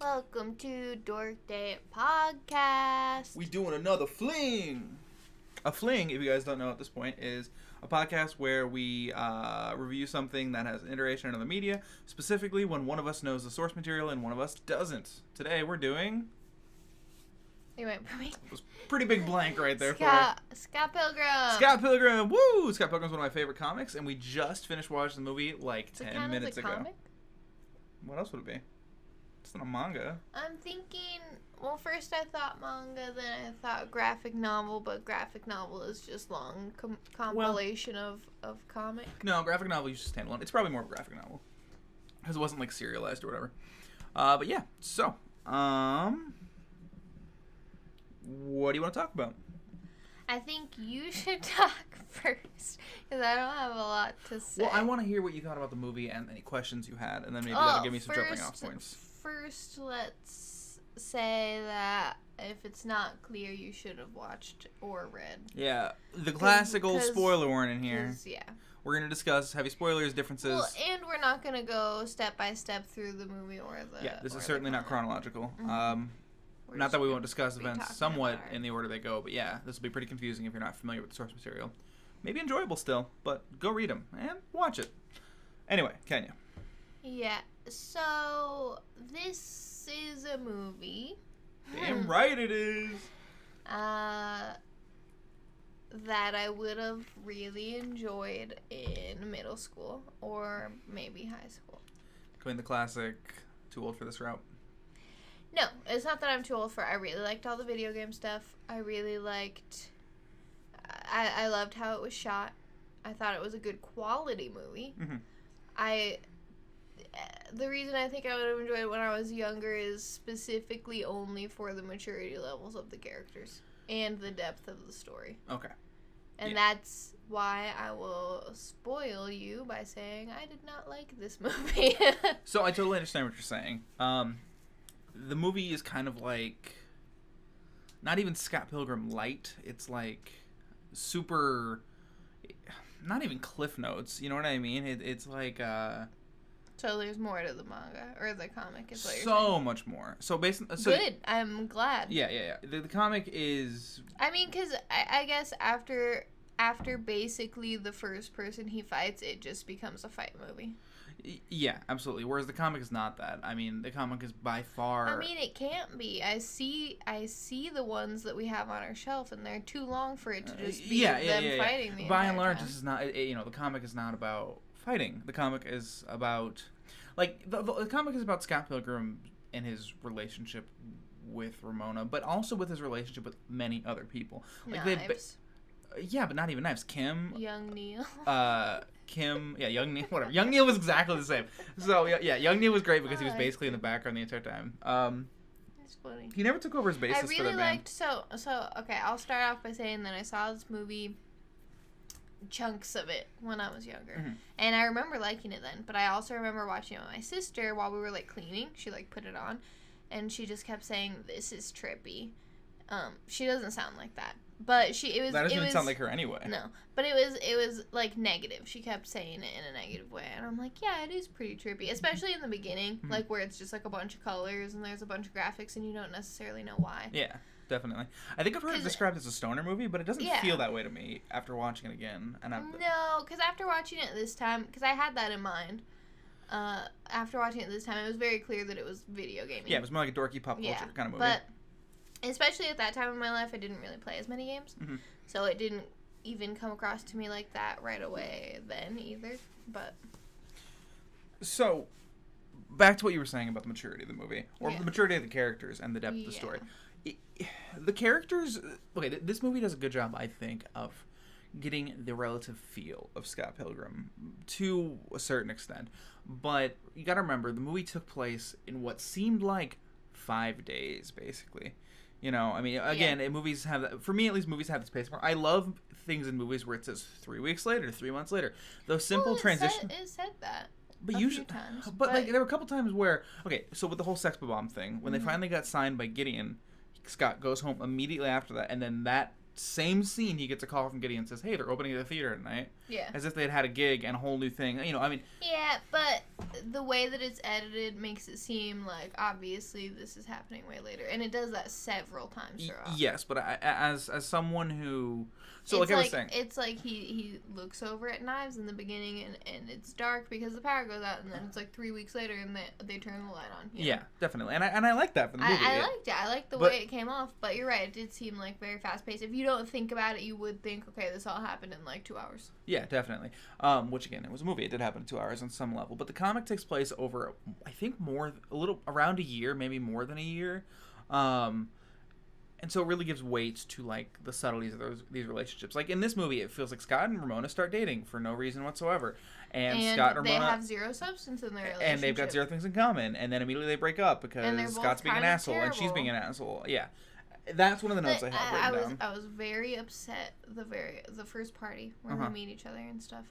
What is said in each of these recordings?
Welcome to DorkDate podcast. We doing another Fling. A Fling, if you guys don't know at this point, is a podcast where we review something that has an iteration in other media, specifically when one of us knows the source material and one of us doesn't. Today we're doing... You went for me. It was a pretty big blank right there Scott Pilgrim. Woo! Scott Pilgrim's one of my favorite comics, and we just finished watching the movie like 10 minutes ago. Comic? What else would it be? It's not a manga. I'm thinking, well, first I thought manga, then I thought graphic novel, but graphic novel is just long compilation of comic. No, graphic novel you should stand alone. It's probably more of a graphic novel. Because it wasn't like serialized or whatever. But yeah, so, what do you want to talk about? I think you should talk first, because I don't have a lot to say. Well, I want to hear what you thought about the movie and any questions you had, and then maybe that'll give me some jumping off points. First, let's say that if it's not clear, you should have watched or read. Yeah, the classical spoiler warning here. Yeah. We're going to discuss heavy spoilers, differences. Well, and we're not going to go step by step through the movie or the... Yeah, this is certainly not chronological. Mm-hmm. Not that we won't discuss events somewhat in the order they go, but yeah, this will be pretty confusing if you're not familiar with the source material. Maybe enjoyable still, but go read them and watch it. Anyway, Kenya. Yeah, so this is a movie. Damn right it is. That I would have really enjoyed in middle school or maybe high school. Going the classic, too old for this route. No, it's not that I'm too old for it. I really liked all the video game stuff. I really liked... I loved how it was shot. I thought it was a good quality movie. Mm-hmm. The reason I think I would have enjoyed it when I was younger is specifically only for the maturity levels of the characters and the depth of the story. Okay. And that's why I will spoil you by saying I did not like this movie. So I totally understand what you're saying. The movie is kind of like not even Scott Pilgrim light. It's like super, not even Cliff Notes. You know what I mean? It's like so there's more to the manga or the comic. Is what you're so saying. much more. So good. I'm glad. Yeah. The comic is. I mean, because I guess after basically the first person he fights, it just becomes a fight movie. Yeah, absolutely. Whereas the comic is not that. I mean, the comic is by far... I mean, it can't be. I see the ones that we have on our shelf, and they're too long for it to just be them fighting the By and large, time. this is not... the comic is not about fighting. The comic is about... Like, the comic is about Scott Pilgrim and his relationship with Ramona, but also with his relationship with many other people. Like Knives. Yeah, but not even Knives. Kim... Young Neil. Kim, yeah, Young Neil, whatever. Young Neil was exactly the same. So, yeah, Young Neil was great because he was basically in the background the entire time. It's funny. He never took over his bassist for that band. So, okay, I'll start off by saying that I saw this movie, chunks of it, when I was younger. Mm-hmm. And I remember liking it then, but I also remember watching it with my sister while we were, cleaning. She, put it on, and she just kept saying, "This is trippy." She doesn't sound like that. But that doesn't even sound like her anyway. No, but it was negative. She kept saying it in a negative way, and I'm like, yeah, it is pretty trippy, especially in the beginning, mm-hmm. Where it's just a bunch of colors and there's a bunch of graphics and you don't necessarily know why. Yeah, definitely. I think I've heard it described as a stoner movie, but it doesn't feel that way to me after watching it again. And no, because after watching it this time, because I had that in mind. After watching it this time, it was very clear that it was video gaming. Yeah, it was more like a dorky pop culture kind of movie. But especially at that time in my life, I didn't really play as many games. Mm-hmm. So it didn't even come across to me like that right away then either. But so, back to what you were saying about the maturity of the movie. Or the maturity of the characters and the depth of the story. The characters... Okay, this movie does a good job, I think, of getting the relative feel of Scott Pilgrim to a certain extent. But you gotta remember, the movie took place in what seemed like 5 days, basically. I mean, again, movies have, for me at least, movies have this pace. I love things in movies where it says 3 weeks later, 3 months later. Those simple transitions. It said that. But usually, times, but there were a couple times where, okay, so with the whole sex bomb thing, when they finally got signed by Gideon, Scott goes home immediately after that, and then that same scene, he gets a call from Gideon and says, "Hey, they're opening the theater tonight." Yeah. As if they'd had a gig and a whole new thing. I mean. Yeah, but the way that it's edited makes it seem like obviously this is happening way later, and it does that several times throughout. Yes, but as someone who, so it's like I was saying, it's like he looks over at knives in the beginning, and it's dark because the power goes out, and then it's like 3 weeks later, and they turn the light on. Yeah, definitely, and I like that for the movie. I liked it. I liked the way it came off, but you're right. It did seem like very fast paced. If you don't think about it, you would think, okay, this all happened in like 2 hours. Yeah, definitely. Which again, it was a movie. It did happen in 2 hours on some level, but the comic takes place over, I think, around a year, maybe more than a year. And so it really gives weight to like the subtleties of these relationships. Like in this movie, it feels like Scott and Ramona start dating for no reason whatsoever, and Scott and Ramona, they have zero substance in their relationship, and they've got zero things in common. And then immediately they break up because Scott's being an asshole terrible. and she's being an asshole. Yeah, that's one of the notes I have written down. I was very upset the first party when they meet each other and stuff.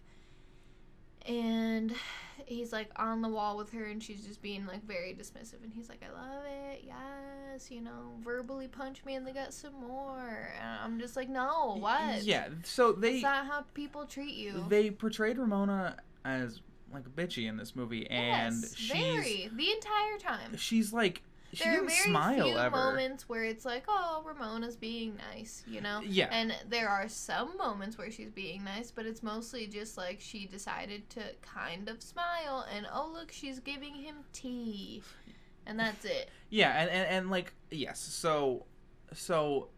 And he's like on the wall with her, and she's just being like very dismissive, and he's like, I love it, yes, you know, verbally punch me in the gut some more. And I'm just like, no, what? Yeah, so that's not how people treat you. They portrayed Ramona as like bitchy in this movie, and she's the entire time. She's like, she there didn't are very smile few ever. moments where it's like, oh, Ramona's being nice, you know? Yeah. And there are some moments where she's being nice, but it's mostly just like she decided to kind of smile and, oh, look, she's giving him tea. And that's it. Yeah, and like, yes, so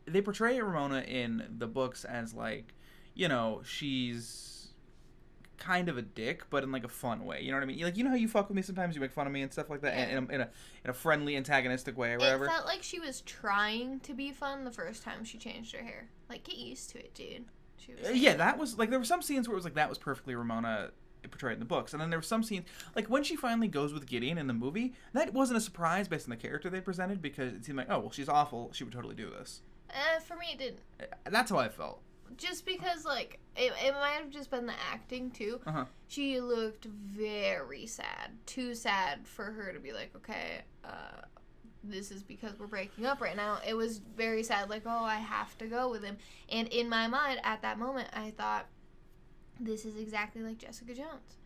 they portray Ramona in the books as like, you know, she's kind of a dick, but in like a fun way. You know what I mean? Like, you know how you fuck with me sometimes, you make fun of me and stuff like that, in a friendly, antagonistic way or whatever. It felt like she was trying to be fun the first time she changed her hair. Like, get used to it, dude. She was yeah, that was like, there were some scenes where it was like that was perfectly Ramona portrayed in the books, and then there were some scenes like when she finally goes with Gideon in the movie. That wasn't a surprise based on the character they presented, because it seemed like, oh well, she's awful, she would totally do this. For me, it didn't. That's how I felt. Just because, like, it might have just been the acting, too. She looked very sad. Too sad for her to be like, okay, this is because we're breaking up right now. It was very sad, like, oh, I have to go with him. And in my mind, at that moment, I thought, this is exactly like Jessica Jones.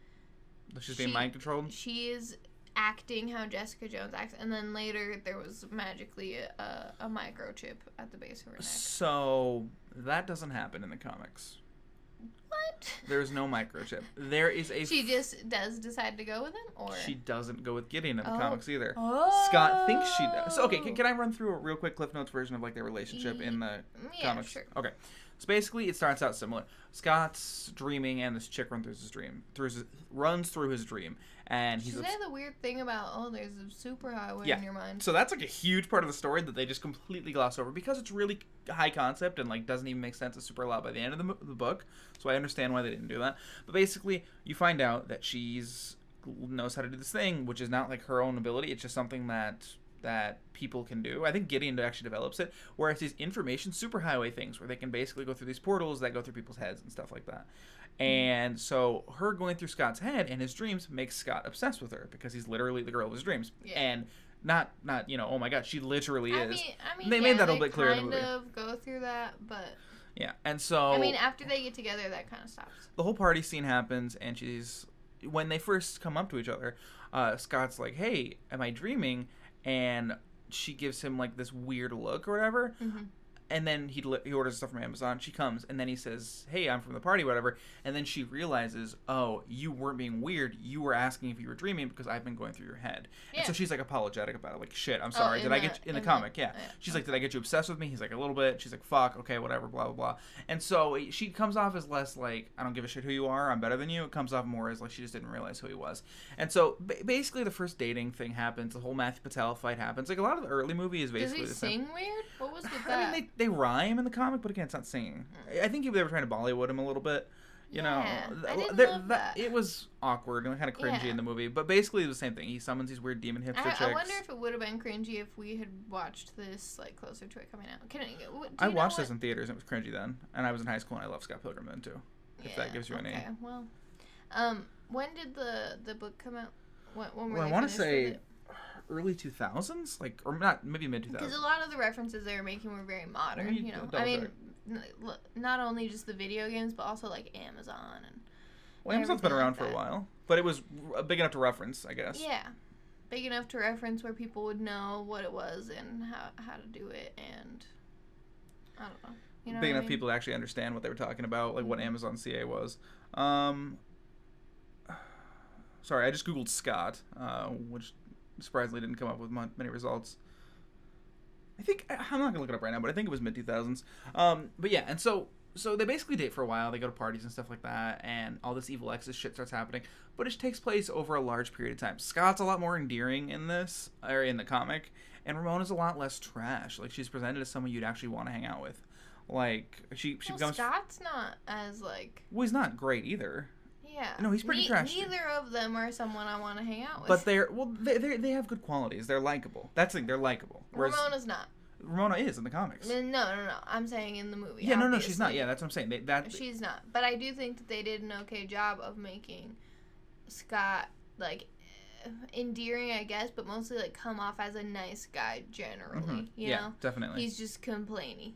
She's being mind-controlled? She is acting how Jessica Jones acts, and then later there was magically a microchip at the base of her neck. So that doesn't happen in the comics. What? There's no microchip. There is a. She just does decide to go with him, or she doesn't go with Gideon in the comics either. Oh. Scott thinks she does. So okay, can I run through a real quick Cliff Notes version of like their relationship in the comics? Sure. Okay. So basically, it starts out similar. Scott's dreaming, and this chick runs through his dream, and he's. Isn't that the weird thing about there's a superhighway in your mind? So that's like a huge part of the story that they just completely gloss over because it's really high concept and like doesn't even make sense. It's super loud by the end of the book, so I understand why they didn't do that. But basically, you find out that she's knows how to do this thing, which is not like her own ability. It's just something that people can do. I think Gideon actually develops it, where it's these information superhighway things where they can basically go through these portals that go through people's heads and stuff like that. And so her going through Scott's head and his dreams makes Scott obsessed with her because he's literally the girl of his dreams. Yeah. And not oh my god, she literally is. I mean, they made that a little bit clear in the movie. Kind of go through that, but yeah, and so I mean, after they get together, that kind of stops. The whole party scene happens, and when they first come up to each other, Scott's like, "Hey, am I dreaming?" And she gives him like this weird look or whatever. Mm-hmm. And then he orders stuff from Amazon. She comes, and then he says, "Hey, I'm from the party, whatever." And then she realizes, "Oh, you weren't being weird. You were asking if you were dreaming because I've been going through your head." Yeah. And so she's like apologetic about it, like, "Shit, I'm sorry. Did I get you in the comic?" Yeah. She's like, "Did I get you obsessed with me?" He's like, "A little bit." She's like, "Fuck, okay, whatever, blah blah blah." And so she comes off as less like, "I don't give a shit who you are. I'm better than you." It comes off more as like she just didn't realize who he was. And so basically, the first dating thing happens. The whole Matthew Patel fight happens. Like a lot of the early movie is basically the same. Does he sing weird? What was with that? I mean, they rhyme in the comic, but again, it's not singing. I think they were trying to Bollywood him a little bit. You know, I didn't love that. It was awkward and kind of cringy in the movie, but basically it was the same thing. He summons these weird demon hipster chicks. I wonder if it would have been cringy if we had watched this like closer to it coming out. I watched this in theaters and it was cringy then, and I was in high school and I loved Scott Pilgrim then too. If that gives you any. Okay, well, when did the book come out? When were I want to say early 2000s, like, or not, maybe mid 2000s. Because a lot of the references they were making were very modern. You know, I mean, not only just the video games, but also like Amazon Well, Amazon's been around for a while, but it was big enough to reference, I guess. Yeah. Big enough to reference where people would know what it was and how to do it, and I don't know. You know big enough people to actually understand what they were talking about, like what Amazon CA was. Sorry, I just Googled Scott, which surprisingly didn't come up with many results. I think, I'm not going to look it up right now, but I think it was mid-2000s. But yeah, and so they basically date for a while. They go to parties and stuff like that, and all this evil exes shit starts happening. But it takes place over a large period of time. Scott's a lot more endearing in this, or in the comic, and Ramona's a lot less trash. Like, she's presented as someone you'd actually want to hang out with. Like, she becomes... Scott's not as, like... Well, he's not great either. Yeah. No, he's pretty trash. Neither of them are someone I want to hang out with. But they have good qualities. They're likable. That's the thing. They're likable. Ramona's not. Ramona is in the comics. No. I'm saying in the movie. Yeah, no, she's not. Yeah, that's what I'm saying. She's not. But I do think that they did an okay job of making Scott, like, endearing, I guess, but mostly, like, come off as a nice guy generally. Mm-hmm. You know? Definitely. He's just complainy.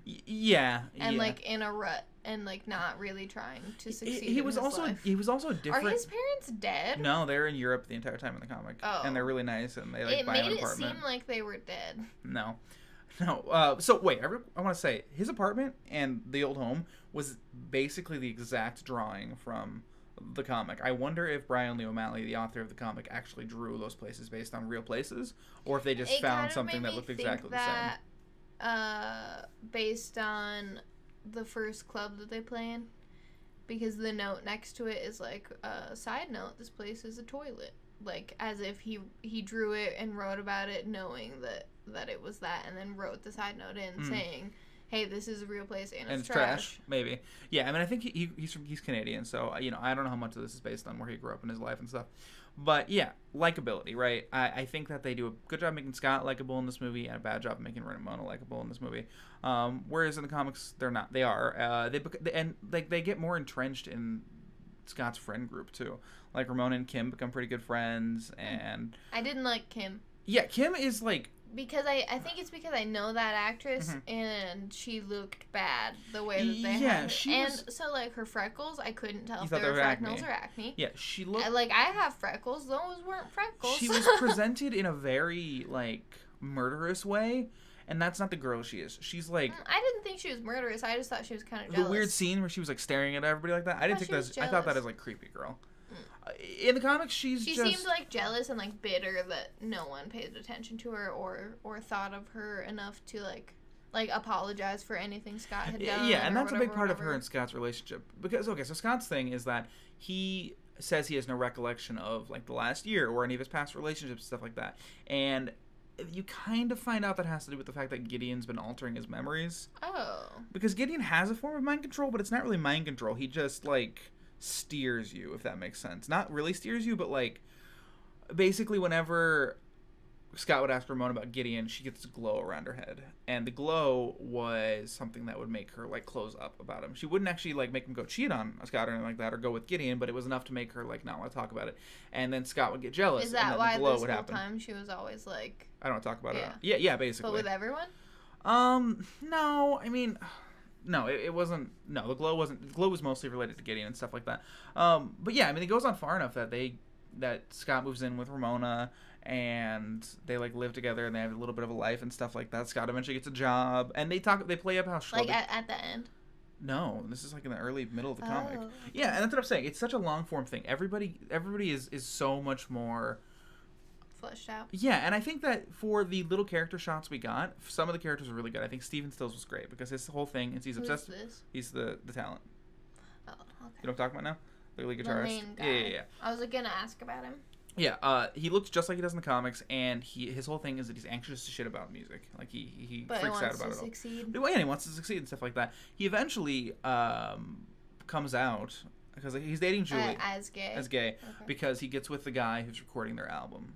Yeah. And, like, in a rut. And, like, not really trying to succeed in his life. He was also different. Are his parents dead? No, they're in Europe the entire time in the comic. Oh. And they're really nice, and they, like, buy an apartment. It made it seem like they were dead. No. So, wait, I want to say, his apartment and the old home was basically the exact drawing from the comic. I wonder if Brian Lee O'Malley, the author of the comic, actually drew those places based on real places, or if they just found something that looked exactly the same. Based on the first club that they play in, because the note next to it is like, side note, this place is a toilet, like as if he drew it and wrote about it knowing that it was that, and then wrote the side note in saying, hey, this is a real place and it's trash. Maybe. Yeah, I mean, I think he's Canadian, so, you know, I don't know how much of this is based on where he grew up in his life and stuff. But, yeah, likability, right? I think that they do a good job making Scott likable in this movie and a bad job of making Ramona likable in this movie. Whereas in the comics, they're not. They are. They get more entrenched in Scott's friend group, too. Like, Ramona and Kim become pretty good friends, and... I didn't like Kim. Yeah, Kim is, like... Because I think it's because I know that actress, and she looked bad the way that they had it. And so, like, her freckles, I couldn't tell if they were freckles or acne. Yeah, she looked... Like, I have freckles. Those weren't freckles. She was presented in a very, like, murderous way, and that's not the girl she is. She's, like... I didn't think she was murderous. I just thought she was kind of jealous. The weird scene where she was, like, staring at everybody like that, I didn't think that was... I thought that as, like, creepy girl. In the comics, she seemed like jealous and like bitter that no one paid attention to her or thought of her enough to like apologize for anything Scott had done. Yeah, and that's a big part of her and Scott's relationship. Because so Scott's thing is that he says he has no recollection of like the last year or any of his past relationships and stuff like that. And you kind of find out that has to do with the fact that Gideon's been altering his memories. Oh. Because Gideon has a form of mind control, but it's not really mind control. He just like steers you, if that makes sense. Not really steers you, but like basically whenever Scott would ask Ramona about Gideon, she gets a glow around her head, and the glow was something that would make her like close up about him. She wouldn't actually like make him go cheat on Scott or anything like that or go with Gideon, but it was enough to make her like not want to talk about it. And then Scott would get jealous. Is that and then why the glow this would whole happen. time she was always like, I don't want to talk about it. Yeah, basically. But with everyone? No, I mean, no, it wasn't. No, the glow wasn't. The glow was mostly related to Gideon and stuff like that. But yeah, I mean, it goes on far enough that Scott moves in with Ramona and they like live together and they have a little bit of a life and stuff like that. Scott eventually gets a job and they play up how like at the end. No, this is like in the early middle of the comic. Yeah, and that's what I'm saying. It's such a long form thing. Everybody is so much more fleshed out. Yeah, and I think that for the little character shots we got, some of the characters were really good. I think Steven Stills was great because his whole thing is he's obsessed. Who's this? He's the talent. Oh, okay. You know what I'm talking about now? The lead guitarist. The main guy. Yeah. I was gonna ask about him. Yeah, he looks just like he does in the comics, and his whole thing is that he's anxious to shit about music. Like he freaks out about it all. Succeed. Well, yeah, he wants to succeed and stuff like that. He eventually comes out because he's dating Julie as gay. Okay. Because he gets with the guy who's recording their album.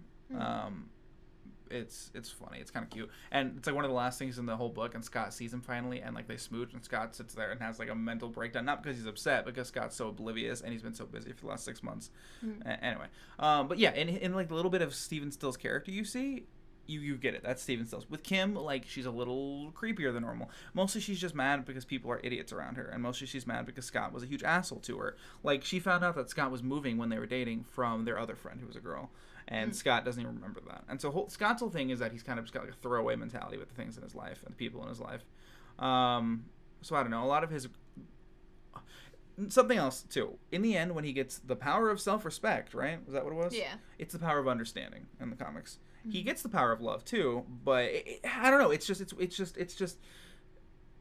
It's funny. It's kind of cute, and it's like one of the last things in the whole book. And Scott sees him finally, and like they smooch, and Scott sits there and has like a mental breakdown. Not because he's upset, because Scott's so oblivious and he's been so busy for the last 6 months. Anyway, but yeah, in like the little bit of Steven Still's character you see, you get it. That's Steven Stills. With Kim, like, she's a little creepier than normal. Mostly she's just mad because people are idiots around her, and mostly she's mad because Scott was a huge asshole to her. Like, she found out that Scott was moving when they were dating from their other friend who was a girl, and Scott doesn't even remember that. And so Scott's whole thing is that he's kind of just got like a throwaway mentality with the things in his life and the people in his life. So I don't know. A lot of his... Something else, too. In the end, when he gets the power of self-respect, right? Was that what it was? Yeah. It's the power of understanding in the comics. He gets the power of love, too, but I don't know. It's just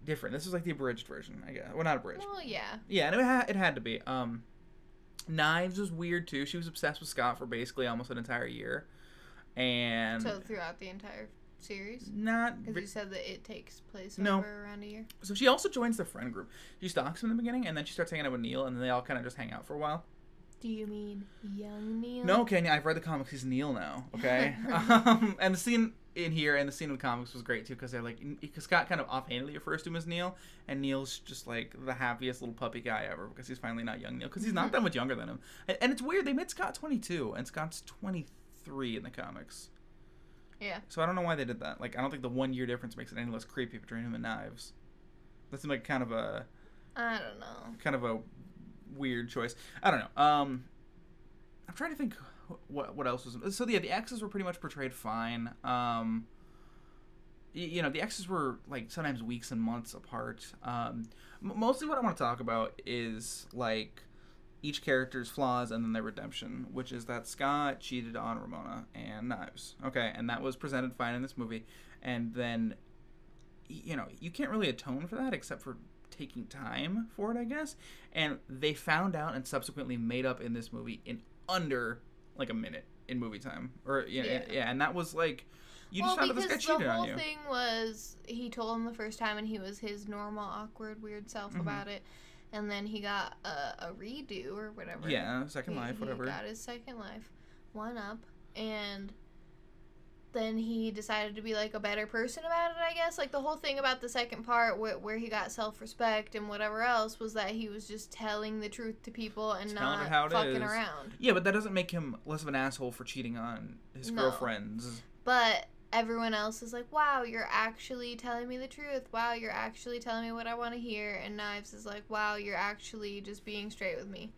different. This is like the abridged version, I guess. Well, not abridged. Well, yeah. Yeah, and it had to be. Knives was weird, too. She was obsessed with Scott for basically almost an entire year. And... So throughout the entire series? Not... Because you said that it takes place No. over around a year. So she also joins the friend group. She stalks him in the beginning, and then she starts hanging out with Neil, and then they all kind of just hang out for a while. Do you mean young Neil? No, Kenya, I've read the comics. He's Neil now, okay? And the scene in here and the scene in the comics was great, too, because they're like... Because Scott kind of offhandedly refers to him as Neil, and Neil's just, like, the happiest little puppy guy ever, because he's finally not young Neil, because he's not that much younger than him. And it's weird. They made Scott 22, and Scott's 23 in the comics. Yeah. So I don't know why they did that. Like, I don't think the 1 year difference makes it any less creepy between him and Knives. That seemed like kind of a... I don't know. Kind of a weird choice. I don't know. I'm trying to think what else was... So, yeah, the exes were pretty much portrayed fine. You know, the exes were, like, sometimes weeks and months apart. Mostly what I want to talk about is, like... each character's flaws and then their redemption, which is that Scott cheated on Ramona and Knives. Okay, and that was presented fine in this movie. And then, you know, you can't really atone for that except for taking time for it, I guess. And they found out and subsequently made up in this movie in under, like, a minute in movie time. Or, yeah, and that was, like... You just found out this guy cheated on you. The whole thing was he told him the first time and he was his normal, awkward, weird self about it. And then he got a redo or whatever. Yeah, second life, whatever. He got his second life, one up, and then he decided to be, like, a better person about it, I guess. Like, the whole thing about the second part where he got self-respect and whatever else was that he was just telling the truth to people and not fucking around. Yeah, but that doesn't make him less of an asshole for cheating on his girlfriends. But... everyone else is like, wow, you're actually telling me the truth. Wow, you're actually telling me what I want to hear. And Knives is like, wow, you're actually just being straight with me.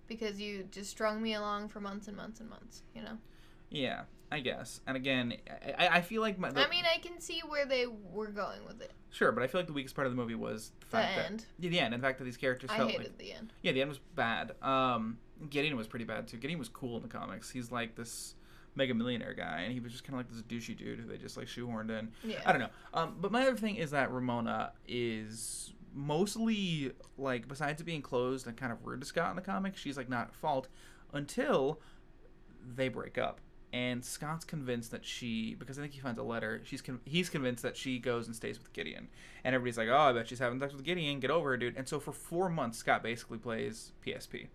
Because you just strung me along for months and months and months, you know? Yeah, I guess. And again, I feel like... I mean, I can see where they were going with it. Sure, but I feel like the weakest part of the movie was the fact end. Yeah, the end. And the fact that these characters felt like... I hated the end. Yeah, the end was bad. Gideon was pretty bad, too. Gideon was cool in the comics. He's like this... Mega Millionaire guy, and he was just kind of like this douchey dude who they just like shoehorned in. Yeah. I don't know. But my other thing is that Ramona is mostly like, besides it being closed and kind of rude to Scott in the comics, she's like not at fault until they break up. And Scott's convinced that because I think he finds a letter, he's convinced that she goes and stays with Gideon. And everybody's like, oh, I bet she's having sex with Gideon. Get over her, dude. And so for 4 months, Scott basically plays PSP.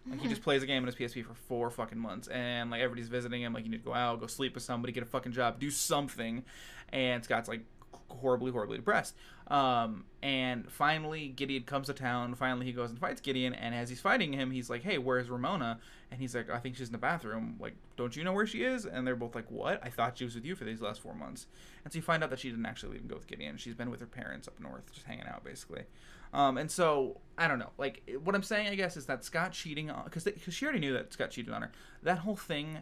Like, he just plays a game on his PSP for 4 fucking months. And, like, everybody's visiting him. Like, you need to go out, go sleep with somebody, get a fucking job, do something. And Scott's, like, horribly, horribly depressed. And finally, Gideon comes to town. Finally, he goes and fights Gideon. And as he's fighting him, he's like, hey, where's Ramona? And he's like, I think she's in the bathroom. Like, don't you know where she is? And they're both like, what? I thought she was with you for these last 4 months. And so you find out that she didn't actually even go with Gideon. She's been with her parents up north, just hanging out, basically. And so, I don't know. Like, what I'm saying, I guess, is that Scott cheating on... Because she already knew that Scott cheated on her. That whole thing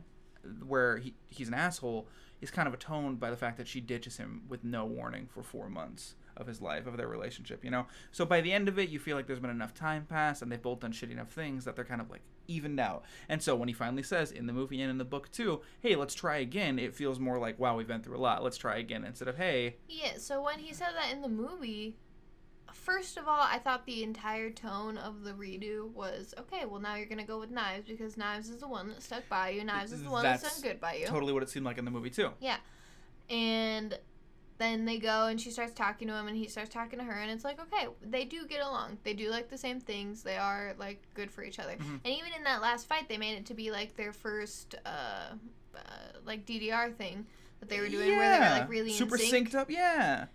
where he's an asshole is kind of atoned by the fact that she ditches him with no warning for 4 months of his life, of their relationship, you know? So by the end of it, you feel like there's been enough time passed, and they've both done shitty enough things that they're kind of, like, evened out. And so when he finally says, in the movie and in the book, too, hey, let's try again, it feels more like, wow, we've been through a lot, let's try again, instead of, hey... Yeah, so when he said that in the movie... First of all, I thought the entire tone of the redo was, okay, well, now you're going to go with Knives because Knives is the one that stuck by you. Knives is the one that's done good by you. Totally what it seemed like in the movie, too. Yeah. And then they go and she starts talking to him and he starts talking to her and it's like, okay, they do get along. They do like the same things. They are, like, good for each other. Mm-hmm. And even in that last fight, they made it to be, like, their first, like, DDR thing that they were doing where they were, like, really super in sync. synced up, yeah.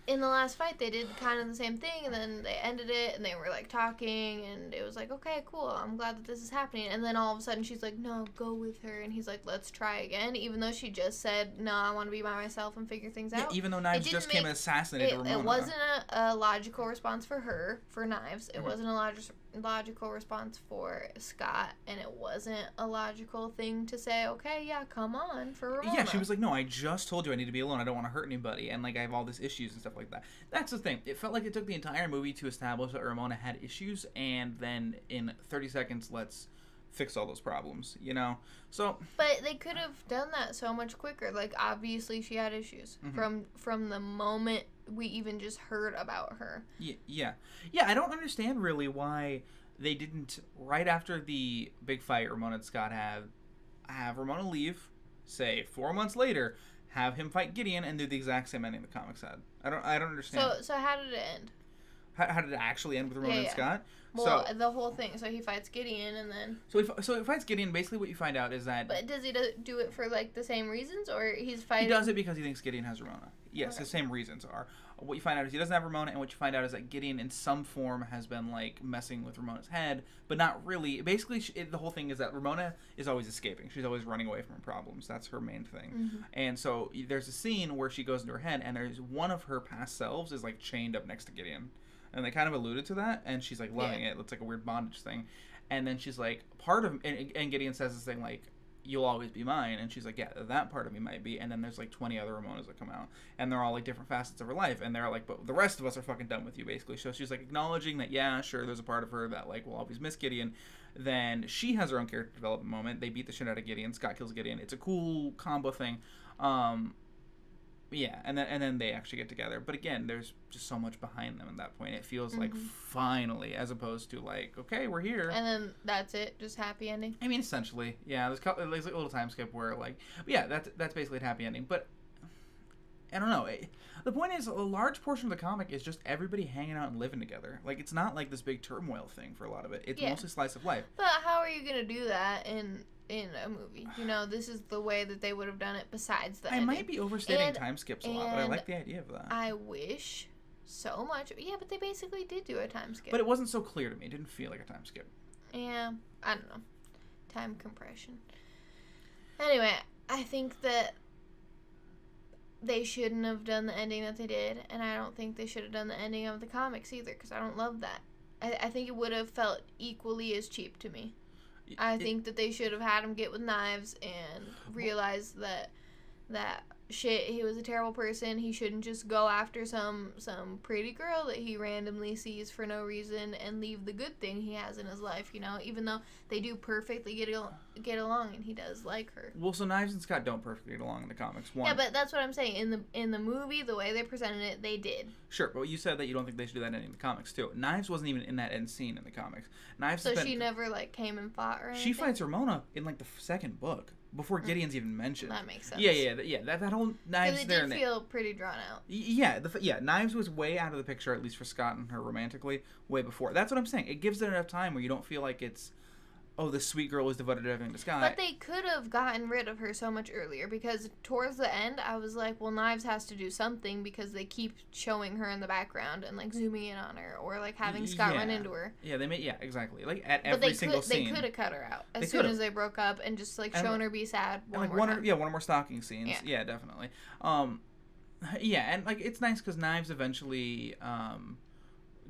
in the last fight, they did kind of the same thing, and then they ended it, and they were, like, talking, and it was like, okay, cool, I'm glad that this is happening. And then all of a sudden, she's like, no, go with her. And he's like, let's try again, even though she just said, no, I want to be by myself and figure things out. Even though Knives just came and assassinated Ramona. It wasn't a logical response for her, for Knives. It wasn't a logical response for Scott, and it wasn't a logical thing to say, okay, yeah, come on, for Ramona. Yeah, she was like, no, I just told you I need to be alone. I don't want to hurt anybody, and, like, I have all these issues and stuff like that. That's the thing. It felt like it took the entire movie to establish that Ramona had issues, and then in 30 seconds, let's fix all those problems, you know? So... But they could have done that so much quicker. Like, obviously she had issues from the moment we even just heard about her. Yeah, I don't understand really why they didn't, right after the big fight Ramona and Scott have Ramona leave, say 4 months later, have him fight Gideon, and do the exact same ending the comics had. I don't understand. So how did it end? How did it actually end with Ramona and Scott? Well, the whole thing. So he fights Gideon, and then... So he fights Gideon. Basically, what you find out is that... But does he do it for, like, the same reasons, or he's fighting... He does it because he thinks Gideon has Ramona. Yes, the same reasons are. What you find out is he doesn't have Ramona, and what you find out is that Gideon, in some form, has been, like, messing with Ramona's head, but not really. Basically, the whole thing is that Ramona is always escaping. She's always running away from her problems. That's her main thing. Mm-hmm. And so there's a scene where she goes into her head, and there's one of her past selves is, like, chained up next to Gideon. And they kind of alluded to that, and she's, like, loving it. It's like a weird bondage thing. And then she's like, and Gideon says this thing, like, you'll always be mine. And she's like, yeah, that part of me might be. And then there's, like, 20 other Ramonas that come out. And they're all, like, different facets of her life. And they're like, but the rest of us are fucking done with you, basically. So she's, like, acknowledging that, yeah, sure, there's a part of her that, like, will always miss Gideon. Then she has her own character development moment. They beat the shit out of Gideon. Scott kills Gideon. It's a cool combo thing. Yeah, and then they actually get together. But again, there's just so much behind them at that point. It feels like finally, as opposed to like, okay, we're here. And then that's it, just happy ending. I mean, essentially, yeah. There's like a little time skip where like, yeah, that's basically a happy ending. But I don't know. The point is, a large portion of the comic is just everybody hanging out and living together. Like, it's not like this big turmoil thing for a lot of it. It's mostly slice of life. But how are you gonna do that in a movie? You know, this is the way that they would have done it besides the ending. Might be overstating time skips a lot, but I like the idea of that. I wish so much. Yeah, but they basically did do a time skip. But it wasn't so clear to me. It didn't feel like a time skip. Yeah, I don't know. Time compression. Anyway, I think that they shouldn't have done the ending that they did, and I don't think they should have done the ending of the comics either, because I don't love that. I think it would have felt equally as cheap to me. I think that they should have had him get with Knives and realize that shit, he was a terrible person. He shouldn't just go after some pretty girl that he randomly sees for no reason and leave the good thing he has in his life, you know, even though they do perfectly get along and he does like her. Well, so Knives and Scott don't perfectly get along in the comics. Yeah, but that's what I'm saying. In the movie, the way they presented it, they did. Sure, but you said that you don't think they should do that in the comics too. Knives wasn't even in that end scene in the comics. Knives. So she never like came and fought or anything? She fights Ramona in like the second book. Before Gideon's even mentioned. That makes sense. Yeah. That whole Knives it there. It did feel pretty drawn out. Yeah, Knives was way out of the picture, at least for Scott and her romantically, way before. That's what I'm saying. It gives it enough time where you don't feel like it's, oh, this sweet girl is devoted to everything to Scott. But they could have gotten rid of her so much earlier, because towards the end, I was like, well, Knives has to do something, because they keep showing her in the background and, like, zooming in on her, or, like, having Scott run into her. Yeah, exactly. Like, at every single scene. They could have cut her out as soon as they broke up and just, like, shown her be sad one more time. One or more stalking scenes. Yeah, definitely. Yeah, and, like, it's nice because Knives eventually,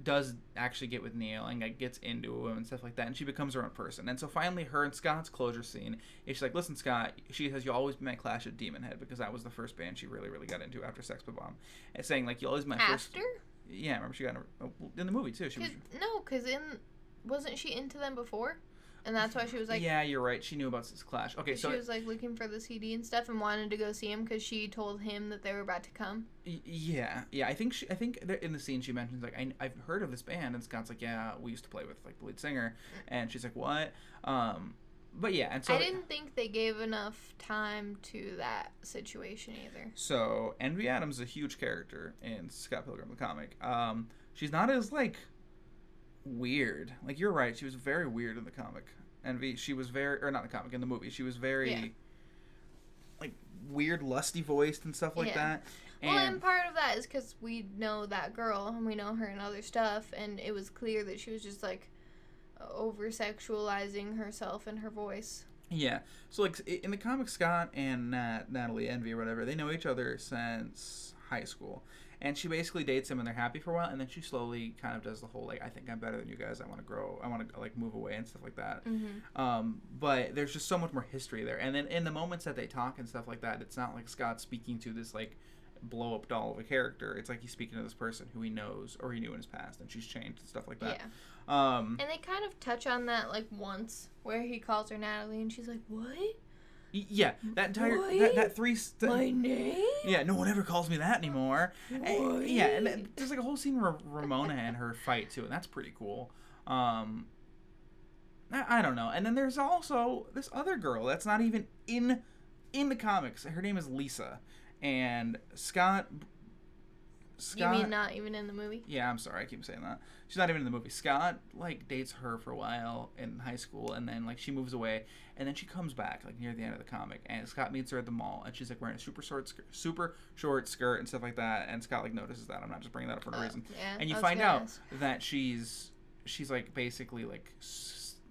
does actually get with Neil and like gets into him and stuff like that, and she becomes her own person. And so finally her and Scott's closure scene is she's like, listen, Scott, she says, you'll always be my Clash at Demon Head, because that was the first band she really got into after Sex Bomb, and saying like, you'll always be my first. Yeah, remember she got in the movie too. Because wasn't she into them before? And that's why she was like... Yeah, you're right. She knew about this Clash. Okay, so... She was, like, looking for the CD and stuff and wanted to go see him because she told him that they were about to come. Yeah. I think in the scene she mentions, like, I've heard of this band. And Scott's like, yeah, we used to play with, like, the lead singer. And she's like, what? But, yeah, and so... I didn't think they gave enough time to that situation either. So, Envy Adams is a huge character in Scott Pilgrim, the comic. She's not as, like... weird. Like, you're right, she was very weird in the comic. Envy, she was very, or not in the comic, in the movie, she was very like weird, lusty voiced and stuff like that. And part of that is because we know that girl and we know her and other stuff, and it was clear that she was just like over sexualizing herself and her voice. Yeah. So like in the comics, Scott and Natalie, Envy or whatever, they know each other since high school. And she basically dates him and they're happy for a while, and then she slowly kind of does the whole, like, I think I'm better than you guys, I want to grow, I want to, like, move away and stuff like that. Mm-hmm. But there's just so much more history there. And then in the moments that they talk and stuff like that, it's not like Scott speaking to this, like, blow-up doll of a character. It's like he's speaking to this person who he knows or he knew in his past, and she's changed and stuff like that. Yeah. And they kind of touch on that, like, once, where he calls her Natalie, and she's like, what? Yeah, that entire that three. My name? Yeah, no one ever calls me that anymore. And, yeah, and there's like a whole scene where Ramona and her fight too, and that's pretty cool. I don't know. And then there's also this other girl that's not even in the comics. Her name is Lisa, and Scott. You mean not even in the movie? Yeah, I'm sorry, I keep saying that. She's not even in the movie. Scott, like, dates her for a while in high school, and then, like, she moves away, and then she comes back, like, near the end of the comic, and Scott meets her at the mall, and she's, like, wearing a super short skirt and stuff like that, and Scott, like, notices that. I'm not just bringing that up for no reason. Yeah, and you find out that she's, like, basically, like,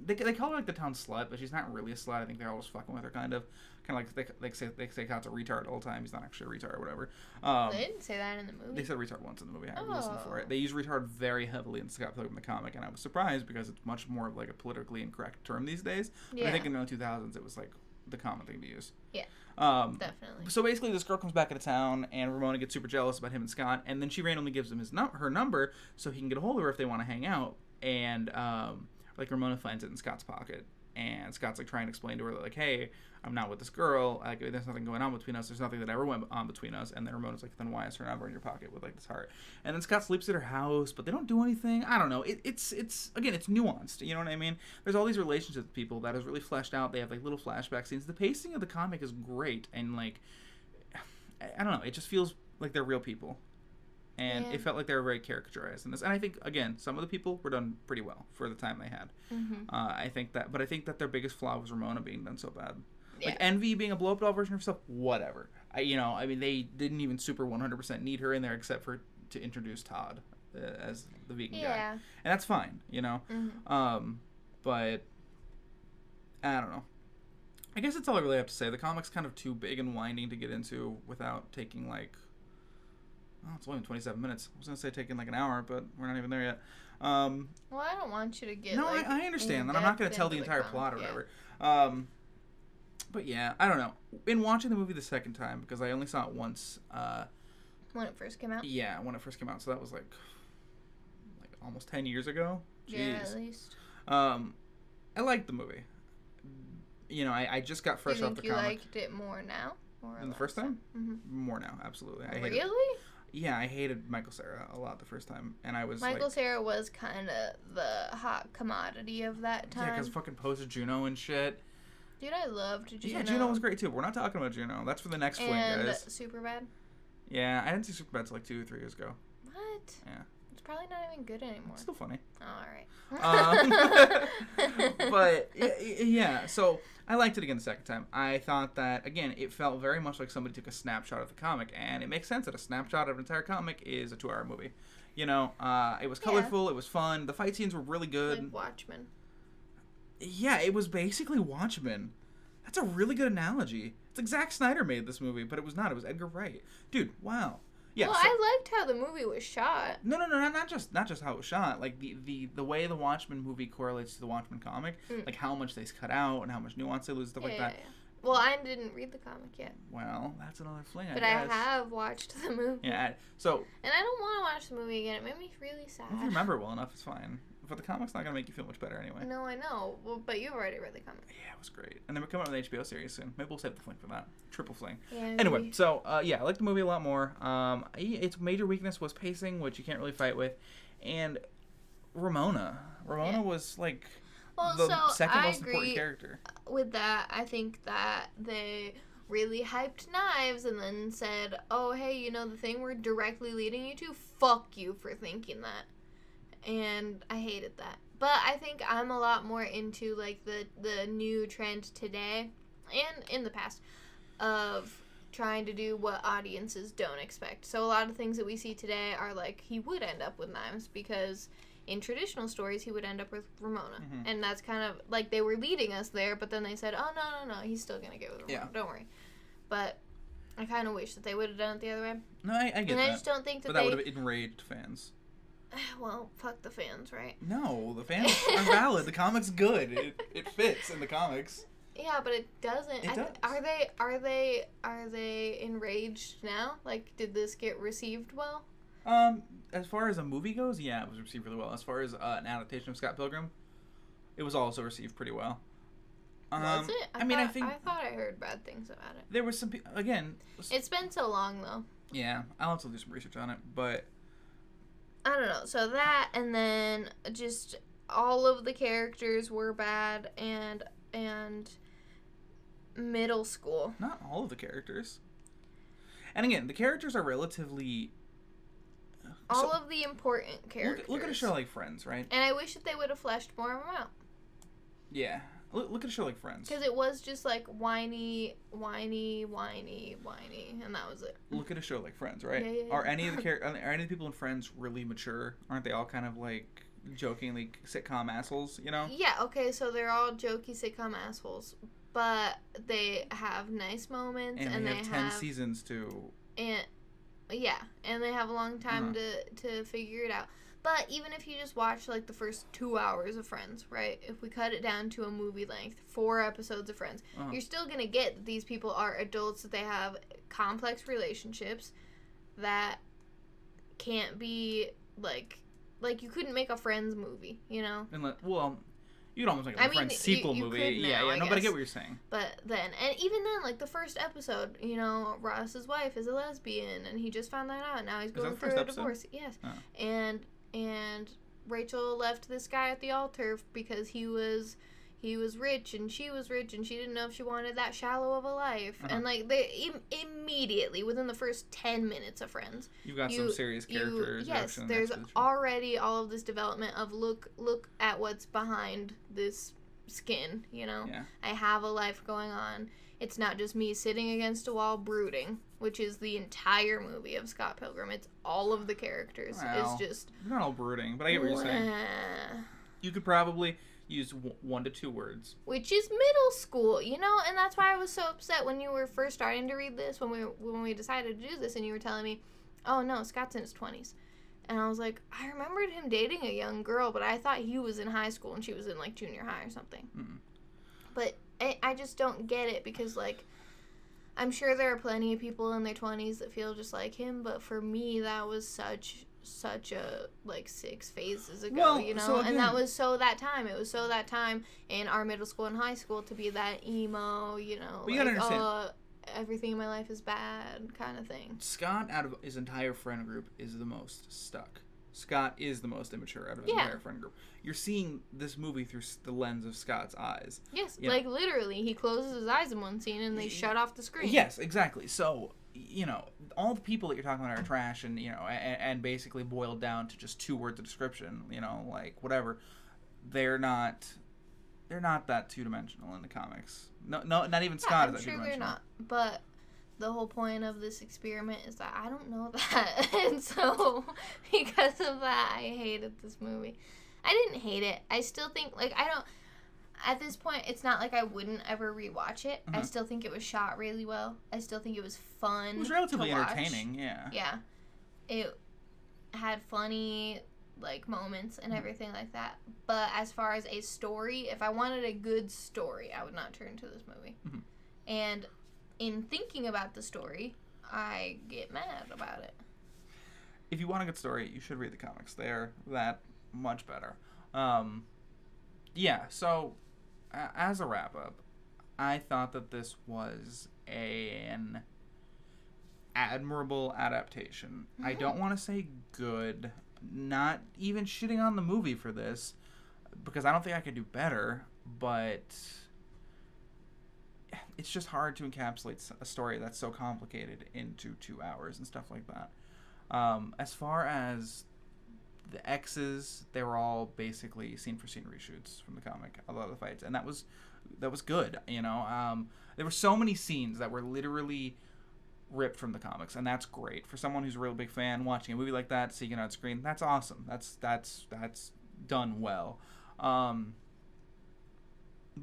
they call her, like, the town slut, but she's not really a slut. I think they're always fucking with her, kind of like they say Scott's a retard all the time. He's not actually a retard or whatever. They didn't say that in the movie. They said retard once in the movie. I listened for it. They use retard very heavily in Scott Pilgrim the comic, and I was surprised because it's much more of like a politically incorrect term these days. But I think in the 2000s it was like the common thing to use. Yeah. Definitely. So basically, this girl comes back into town, and Ramona gets super jealous about him and Scott, and then she randomly gives him her number so he can get a hold of her if they want to hang out. And like Ramona finds it in Scott's pocket. And Scott's like trying to explain to her like, hey, I'm not with this girl. Like, there's nothing going on between us. There's nothing that ever went on between us. And then Ramona's like, then why is her number in your pocket with like this heart? And then Scott sleeps at her house, but they don't do anything. I don't know. It's again, it's nuanced. You know what I mean? There's all these relationships with people that is really fleshed out. They have like little flashback scenes. The pacing of the comic is great, and like, I don't know. It just feels like they're real people. And it felt like they were very caricaturized in this. And I think, again, some of the people were done pretty well for the time they had. Mm-hmm. I think that their biggest flaw was Ramona being done so bad. Yeah. Like, Envy being a blow-up doll version of herself, whatever. They didn't even super 100% need her in there except for to introduce Todd as the vegan guy. And that's fine, you know? Mm-hmm. But, I don't know. I guess that's all I really have to say. The comic's kind of too big and winding to get into without taking, like... Oh, it's only 27 minutes. I was going to say taking like an hour, but we're not even there yet. Well, I don't want you to get No, I understand that. I'm not going to tell the entire plot or whatever. But yeah, I don't know. In watching the movie the second time, because I only saw it once. When it first came out? Yeah, when it first came out. So that was like almost 10 years ago. Jeez. Yeah, at least. I liked the movie. You know, I just got fresh off the comic. Do you liked it more now? Than the first time? Mm-hmm. More now, absolutely. Really? Yeah, I hated Michael Cera a lot the first time, and I was Michael Cera was kind of the hot commodity of that time. Yeah, because fucking posted Juno and shit. Dude, I loved Juno. Yeah, Juno was great too, but we're not talking about Juno. That's for the next Fling, guys. And Superbad? Yeah, I didn't see Superbad till like 2 or 3 years ago. What? Yeah. It's probably not even good anymore. It's still funny. Oh, alright. But, yeah, so... I liked it again the second time. I thought that, again, it felt very much like somebody took a snapshot of the comic, and it makes sense that a snapshot of an entire comic is a 2-hour movie. You know, it was colorful, it was fun, the fight scenes were really good. Like Watchmen. Yeah, it was basically Watchmen. That's a really good analogy. It's like Zack Snyder made this movie, but it was not. It was Edgar Wright. Dude, wow. Yeah, well, I liked how the movie was shot. No, not just how it was shot. Like the way the Watchmen movie correlates to the Watchmen comic, like how much they cut out and how much nuance they lose, stuff like that. Yeah. Well, I didn't read the comic yet. Well, that's another fling. But I have watched the movie. Yeah, so. And I don't want to watch the movie again. It made me really sad. If you remember well enough, it's fine. But the comic's not gonna make you feel much better anyway. No, I know. Well, but you've already read the comic. Yeah, it was great. And then we're coming out with an HBO series soon. Maybe we'll save the fling for that. Triple fling. Yeah, anyway, so yeah, I liked the movie a lot more. Its major weakness was pacing, which you can't really fight with, and Ramona was like the second most important character. With that, I think that they really hyped Knives and then said, "Oh, hey, you know the thing we're directly leading you to? Fuck you for thinking that." And I hated that. But I think I'm a lot more into, like, the new trend today, and in the past, of trying to do what audiences don't expect. So a lot of things that we see today are like, he would end up with knives because in traditional stories he would end up with Ramona. Mm-hmm. And that's kind of like they were leading us there, but then they said, oh, no, he's still going to get with Ramona. Yeah. Don't worry. But I kind of wish that they would have done it the other way. No, I get that. And I just don't think that but that would have enraged fans. Well, fuck the fans, right? No, the fans are valid. The comic's good. It fits in the comics. Yeah, but it doesn't. It does. Are they enraged now? Like, did this get received well? As far as a movie goes, yeah, it was received really well. As far as an adaptation of Scott Pilgrim, it was also received pretty well. Was it? I thought I heard bad things about it. There was some again. It's been so long though. Yeah, I'll have to do some research on it, but I don't know. So that, and then just all of the characters were bad, and middle school. Not all of the characters. And again, the characters are relatively. All of the important characters. Look at a show like Friends, right? And I wish that they would have fleshed more of them out. Yeah. Look at a show like Friends. Because it was just like whiny, and that was it. Look at a show like Friends, right? Yeah. Are any of the people in Friends really mature? Aren't they all kind of like jokingly sitcom assholes, you know? Yeah, okay, so they're all jokey sitcom assholes. But they have nice moments, and they have 10 seasons to... And they have a long time to figure it out. But even if you just watch, like, the first 2 hours of Friends, right? If we cut it down to a movie length, 4 episodes of Friends, you're still going to get that these people are adults, that they have complex relationships that can't be, like you couldn't make a Friends movie, you know? You could almost make a Friends sequel movie. Now, but I get what you're saying. But then, and even then, like, the first episode, you know, Ross's wife is a lesbian, and he just found that out, and now he's going through a divorce. Yes. Oh. And Rachel left this guy at the altar because he was rich and she was rich and she didn't know if she wanted that shallow of a life. And like they immediately within the first 10 minutes of Friends, you've got some serious characters. Yes, there's already all of this development of look at what's behind this skin. You know, I have a life going on. It's not just me sitting against a wall brooding, which is the entire movie of Scott Pilgrim. It's all of the characters. Well, it's just... Not all brooding, but I get what you're saying. You could probably use 1 to 2 words. Which is middle school, you know? And that's why I was so upset when you were first starting to read this, when we decided to do this, and you were telling me, oh, no, Scott's in his 20s. And I was like, I remembered him dating a young girl, but I thought he was in high school and she was in, like, junior high or something. Mm-mm. But... I just don't get it because, like, I'm sure there are plenty of people in their 20s that feel just like him, but for me, that was such a, like, 6 phases ago, you know? So again, and that was that time. It was that time in our middle school and high school to be that emo, you know, you gotta understand. Everything in my life is bad kind of thing. Scott, out of his entire friend group, is the most stuck. Scott is the most immature out of his entire friend group. You're seeing this movie through the lens of Scott's eyes. Yes, like literally, he closes his eyes in one scene and they shut off the screen. Yes, exactly. So, you know, all the people that you're talking about are trash and, you know, and basically boiled down to just 2 words of description, you know, like whatever. They're not that 2-dimensional in the comics. No, not even Scott is that 2-dimensional. I'm sure they're not, but... The whole point of this experiment is that I don't know that. And so, because of that, I hated this movie. I didn't hate it. I still think, like, at this point, it's not like I wouldn't ever rewatch it. Mm-hmm. I still think it was shot really well. I still think it was fun. It was relatively entertaining, yeah. Yeah. It had funny, like, moments and everything like that. But as far as a story, if I wanted a good story, I would not turn to this movie. Mm-hmm. And... in thinking about the story, I get mad about it. If you want a good story, you should read the comics. They're that much better. So as a wrap-up, I thought that this was an admirable adaptation. Mm-hmm. I don't want to say good, not even shitting on the movie for this, because I don't think I could do better, but... it's just hard to encapsulate a story that's so complicated into 2 hours and stuff like that. As far as the X's, they were all basically scene-for-scene reshoots from the comic, a lot of the fights, and that was good, you know. There were so many scenes that were literally ripped from the comics, and that's great for someone who's a real big fan watching a movie like that, seeing it on screen. That's awesome. That's done well. But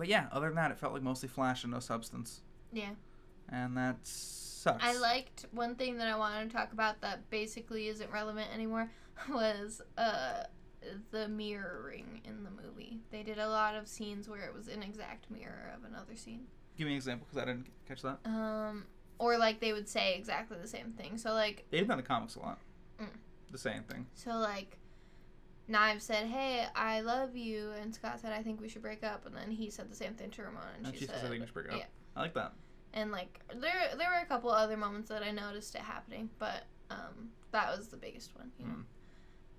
yeah, other than that, it felt like mostly flash and no substance. Yeah. And that sucks. I liked one thing that I wanted to talk about that basically isn't relevant anymore was the mirroring in the movie. They did a lot of scenes where it was an exact mirror of another scene. Give me an example, because I didn't catch that. Or like they would say exactly the same thing. So like they did that in the comics a lot. The same thing. So like Knives said, "Hey, I love you," and Scott said, "I think we should break up," and then he said the same thing to Ramona, and she said, "I think we should break up." Yeah. I like that. And like there were a couple other moments that I noticed it happening, but that was the biggest one, you know.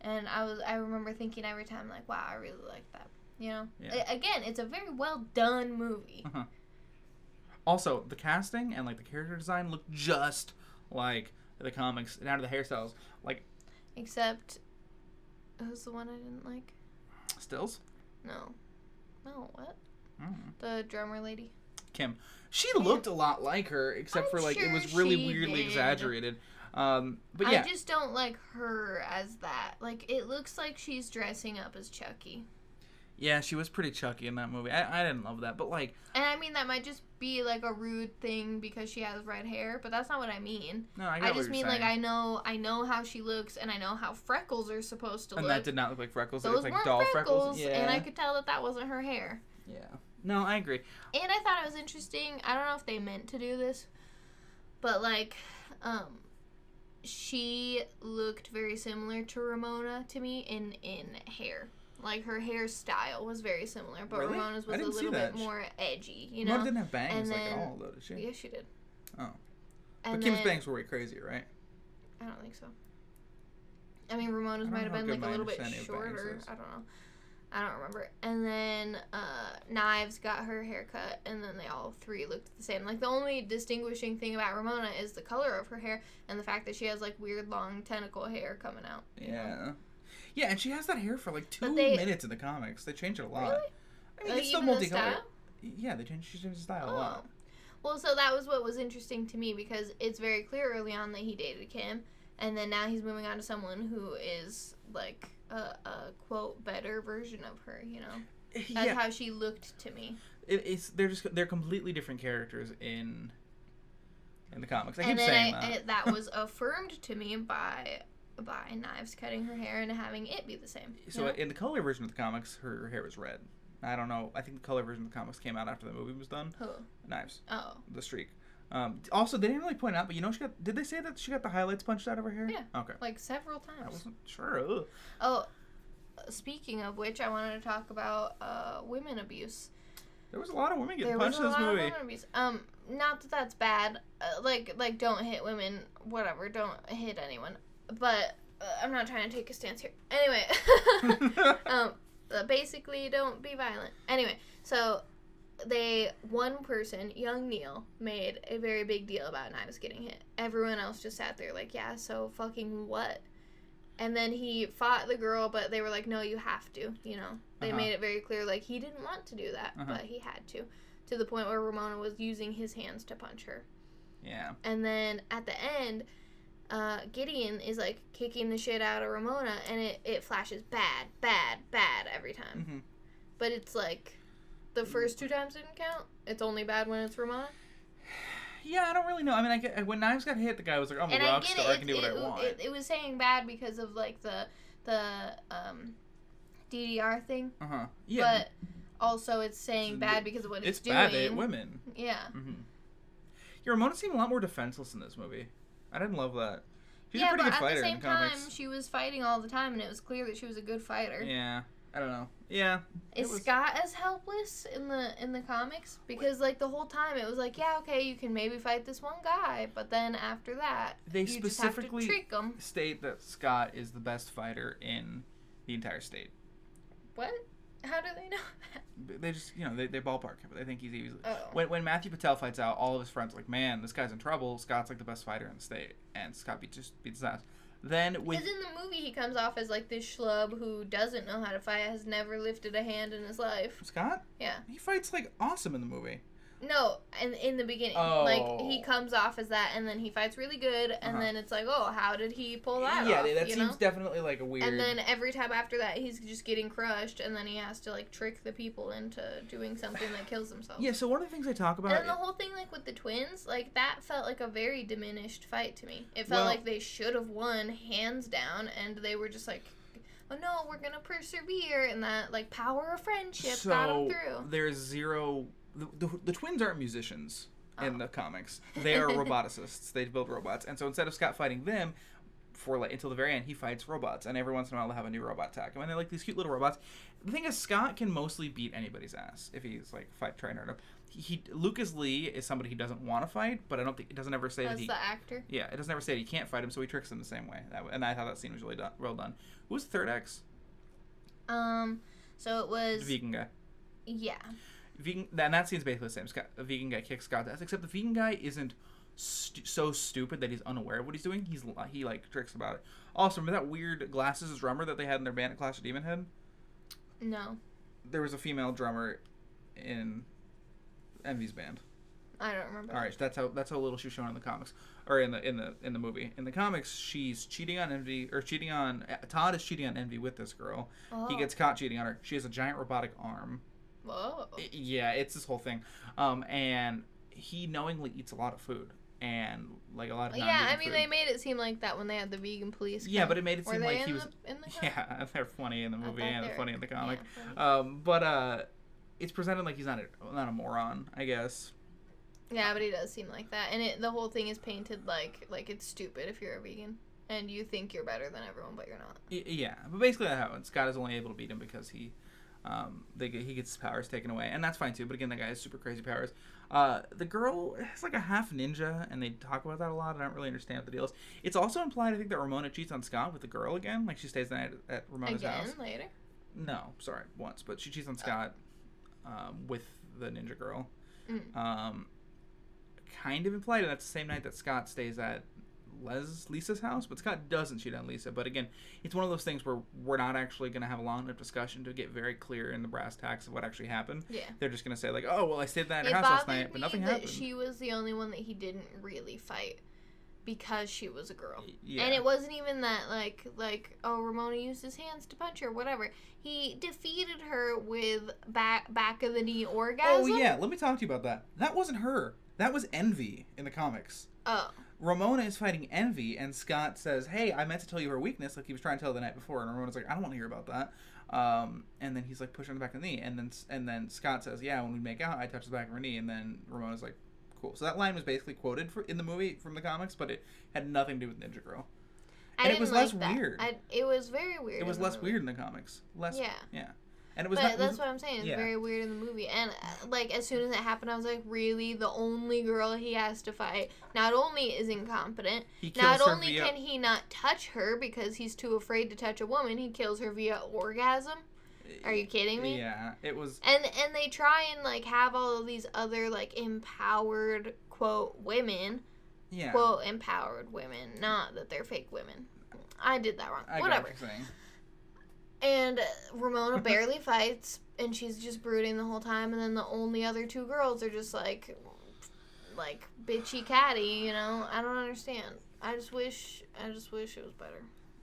And I remember thinking every time like, wow, I really like that, you know. Yeah. Again, it's a very well done movie. Also, the casting and like the character design look just like the comics, down to the hairstyles, like. Except, who's the one I didn't like? Stills? No, what? The drummer lady. Kim. She looked a lot like her, except for like it was really weirdly exaggerated. But yeah. I just don't like her as that. Like, it looks like she's dressing up as Chucky. Yeah, she was pretty Chucky in that movie. I didn't love that, but like. And I mean, that might just be like a rude thing because she has red hair, but that's not what I mean. No, I just mean saying. Like I know how she looks, and I know how freckles are supposed to look. And that did not look like freckles. Those it looked like weren't doll freckles. Yeah. And I could tell that wasn't her hair. Yeah. No, I agree. And I thought it was interesting. I don't know if they meant to do this, but like, she looked very similar to Ramona to me in hair. Like, her hairstyle was very similar, but really? Ramona's was a little bit more edgy, you know? Ramona didn't have bangs like at all, though, did she? Yeah, she did. Oh. But Kim's bangs were way crazier, right? I don't think so. I mean, Ramona's might have been like a little bit shorter. I don't remember. And then Knives got her haircut, and then they all three looked the same. Like, the only distinguishing thing about Ramona is the color of her hair and the fact that she has, like, weird long tentacle hair coming out. Yeah. Know? Yeah, and she has that hair for, like, 2 minutes in the comics. They change it a lot. Really? I mean, it's still multicolored. Yeah, she changed the style a lot. Well, so that was what was interesting to me, because it's very clear early on that he dated Kim, and then now he's moving on to someone who is, like, a quote, better version of her, you know? That's how she looked to me. They're completely different characters in the comics. I keep then saying that. That was affirmed to me by Knives cutting her hair and having it be the same. So in the color version of the comics, her hair was red. I don't know. I think the color version of the comics came out after the movie was done. Who? Knives. Oh. The streak. Also, they didn't really point out, but you know, did they say that she got the highlights punched out of her hair? Yeah. Okay. Like several times. I wasn't sure. Ugh. Oh, speaking of which, I wanted to talk about women abuse. There was a lot of women getting punched in this movie. Women abuse. Not that that's bad. Like don't hit women. Whatever. Don't hit anyone. But I'm not trying to take a stance here. Anyway. Basically, don't be violent. Anyway, so one person, young Neil, made a very big deal about Knives getting hit. Everyone else just sat there like, yeah, so fucking what? And then he fought the girl, but they were like, no, you have to, you know. They made it very clear, like, he didn't want to do that, but he had to the point where Ramona was using his hands to punch her. Yeah. And then at the end, Gideon is, like, kicking the shit out of Ramona, and it flashes bad every time. Mm-hmm. But it's, like, the first 2 times didn't count? It's only bad when it's Ramona? Yeah, I don't really know. I mean, when Knives got hit, the guy was like, I'm a rock star, I can do what I want. It was saying bad because of, like, the DDR thing. Uh-huh. Yeah. But also it's saying bad because of what it's doing. It's bad they hit women. Yeah. Mm-hmm. Yeah, Ramona seemed a lot more defenseless in this movie. I didn't love that. She's a pretty good fighter in the comics. But at the same time, she was fighting all the time, and it was clear that she was a good fighter. Yeah. I don't know. Yeah. Is Scott as helpless in the comics? Because like the whole time it was like, yeah, okay, you can maybe fight this one guy, but then after that, they you specifically just have to trick him. State that Scott is the best fighter in the entire state. What? How do they know that? They just, they ballpark him. They think he's easily. Oh. When Matthew Patel fights out, all of his friends are like, man, this guy's in trouble. Scott's like the best fighter in the state, and Scott beats his ass. Then because in the movie he comes off as like this schlub who doesn't know how to fight, has never lifted a hand in his life. Scott? Yeah. He fights like awesome in the movie. No, in the beginning. Oh. Like, he comes off as that, and then he fights really good, and then it's like, oh, how did he pull that off? Yeah, that seems definitely, like, a weird... And then every time after that, he's just getting crushed, and then he has to, like, trick the people into doing something that kills themselves. Yeah, so one of the things I talk about... And then the whole thing, like, with the twins, like, that felt like a very diminished fight to me. It felt like they should have won, hands down, and they were just like... Oh no, we're gonna persevere, and that, like, power of friendship got them through. There's zero... The twins aren't musicians in the comics. They are roboticists. They build robots. And so instead of Scott fighting them for, like, until the very end, he fights robots. And every once in a while they'll have a new robot attack. And they're, like, these cute little robots. The thing is, Scott can mostly beat anybody's ass if he's, like, trying to hurt him. Lucas Lee is somebody he doesn't want to fight, but I don't think... It doesn't ever say that he... That's the actor? Yeah, it doesn't ever say that he can't fight him, so he tricks him the same way. And I thought that scene was really well done. Who was the third ex? So it was... The vegan guy. Yeah. And that scene's basically the same. The vegan guy kicks Scott's ass, except the vegan guy isn't so stupid that he's unaware of what he's doing. He like tricks about it. Also, remember that weird glasses drummer that they had in their band at Clash of Demon Head? No. There was a female drummer in Envy's band. I don't remember. All right, that's how little she was shown in the comics, or in the movie. In the comics, she's cheating on Envy, or cheating on Todd is cheating on Envy with this girl. Oh. He gets caught cheating on her. She has a giant robotic arm. Whoa. Yeah, it's this whole thing. And he knowingly eats a lot of food. And, like, a lot of yeah, I mean, food. They made it seem like that when they had the vegan police. Yeah, but it made it seem like he was... Yeah, they're funny in the movie and they're funny in the comic. Yeah, but it's presented like he's not a moron, I guess. Yeah, but he does seem like that. And the whole thing is painted like it's stupid if you're a vegan. And you think you're better than everyone, but you're not. Yeah, but basically that happens. Scott is only able to beat him because he gets his powers taken away, and that's fine too. But again, that guy has super crazy powers. The girl is like a half ninja, and they talk about that a lot. I don't really understand what the deal is. It's also implied, I think, that Ramona cheats on Scott with the girl again. Like, she stays the night at Ramona's house. Again, later? No, sorry, once. But she cheats on Scott with the ninja girl. Mm. Kind of implied, and that's the same night that Scott stays at Lisa's house, but Scott doesn't cheat on Lisa. But again, it's one of those things where we're not actually going to have a long enough discussion to get very clear in the brass tacks of what actually happened. Yeah. They're just going to say, like, oh, well, I stayed at her house last night, but nothing happened. She was the only one that he didn't really fight because she was a girl. Yeah. And it wasn't even that, like oh, Ramona used his hands to punch her, whatever. He defeated her with back of the knee orgasm. Oh, yeah. Let me talk to you about that. That wasn't her. That was Envy in the comics. Oh. Ramona is fighting Envy, and Scott says, hey, I meant to tell you her weakness, like he was trying to tell her the night before, and Ramona's like, I don't want to hear about that. And then he's like pushing her in the back of the knee, and then Scott says, yeah, when we make out, I touch the back of her knee, and then Ramona's like, cool. So that line was basically quoted in the movie from the comics, but it had nothing to do with Ninja Girl. And it was less weird. It was very weird. It was less weird in the comics. Yeah. And it was but that's what I'm saying. It's very weird in the movie. And, like, as soon as it happened, I was like, really? The only girl he has to fight not only is incompetent, not only can he not touch her because he's too afraid to touch a woman, he kills her via orgasm? Are you kidding me? Yeah, it was... And they try and, like, have all of these other, like, empowered, quote, women. Yeah. Quote, empowered women. Not that they're fake women. I did that wrong. Whatever. Get what you're saying. And Ramona barely fights, and she's just brooding the whole time, and then the only other two girls are just like bitchy catty, you know? I don't understand. I just wish it was better.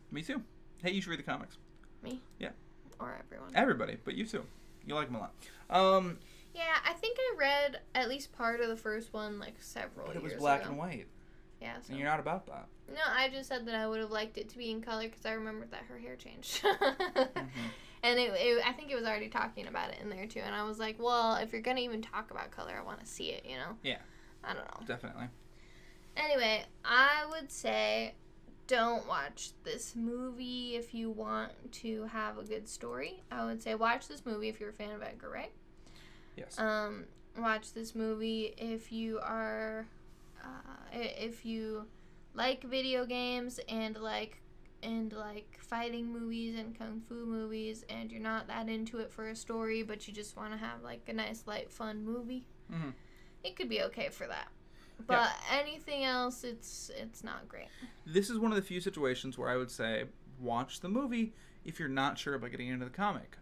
Me too. Hey, you should read the comics. Me? Yeah. Or everyone. Everybody, but you too. You like them a lot. Yeah, I think I read at least part of the first one like several years ago. But it was black and white. Yeah. So. And you're not about that. No, I just said that I would have liked it to be in color because I remembered that her hair changed. Mm-hmm. And I think it was already talking about it in there too. And I was like, well, if you're going to even talk about color, I want to see it, you know? Yeah. I don't know. Definitely. Anyway, I would say don't watch this movie if you want to have a good story. I would say watch this movie if you're a fan of Edgar Wright. Yes. Watch this movie if you are... if you like video games and like fighting movies and kung fu movies and you're not that into it for a story but you just want to have like a nice light fun movie, it could be okay for that. But anything else, it's not great. This is one of the few situations where I would say watch the movie if you're not sure about getting into the comic,